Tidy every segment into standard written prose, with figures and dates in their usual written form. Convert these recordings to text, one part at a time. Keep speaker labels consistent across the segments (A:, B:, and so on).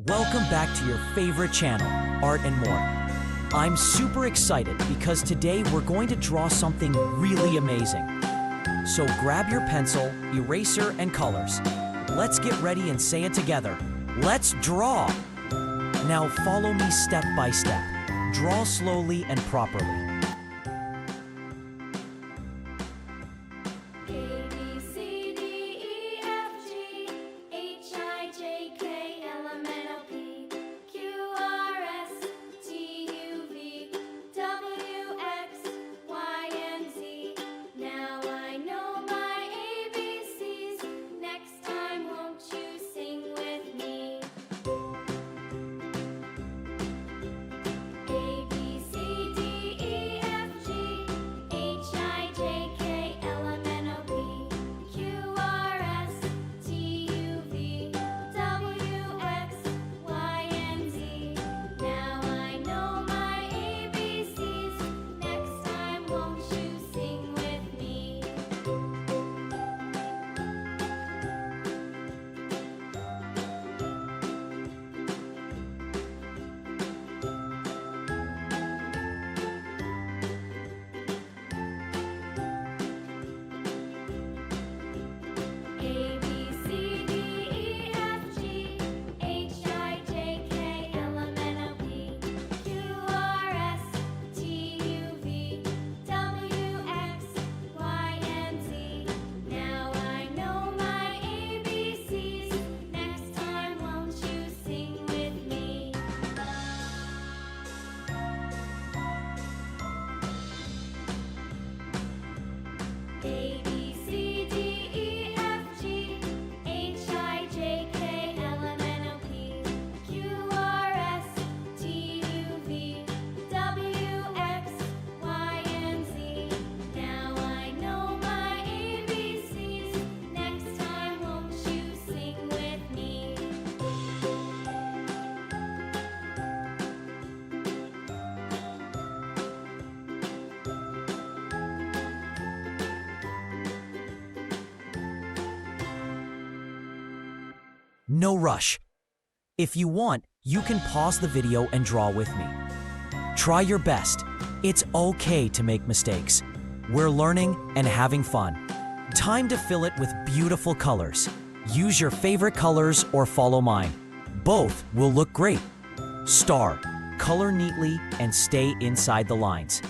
A: Welcome back to your favorite channel, Art and More. I'm super excited because today we're going to draw something really amazing. So grab your pencil, eraser, and colors. Let's get ready and say it together. Let's draw! Now follow me step by step. Draw slowly and properly. No rush. If you want, you can pause the video and draw with me. Try your best. It's okay to make mistakes. We're learning and having fun. Time to fill it with beautiful colors. Use your favorite colors or follow mine. Both will look great. Star, color neatly and stay inside the lines.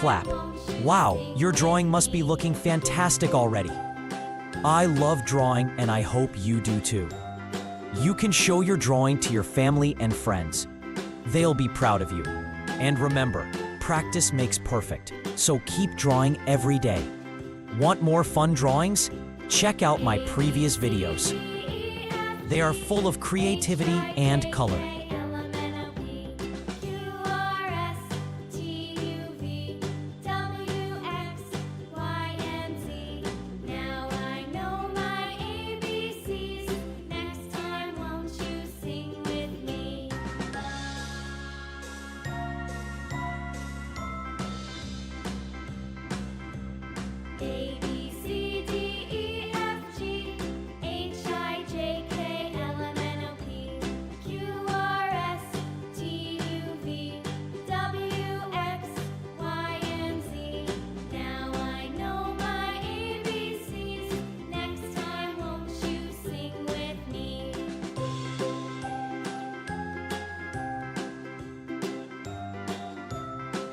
A: Clap. Wow, your drawing must be looking fantastic already. I love drawing and I hope you do too. You can show your drawing to your family and friends. They'll be proud of you. And remember, practice makes perfect, so keep drawing every day. Want more fun drawings? Check out my previous videos. They are full of creativity and color.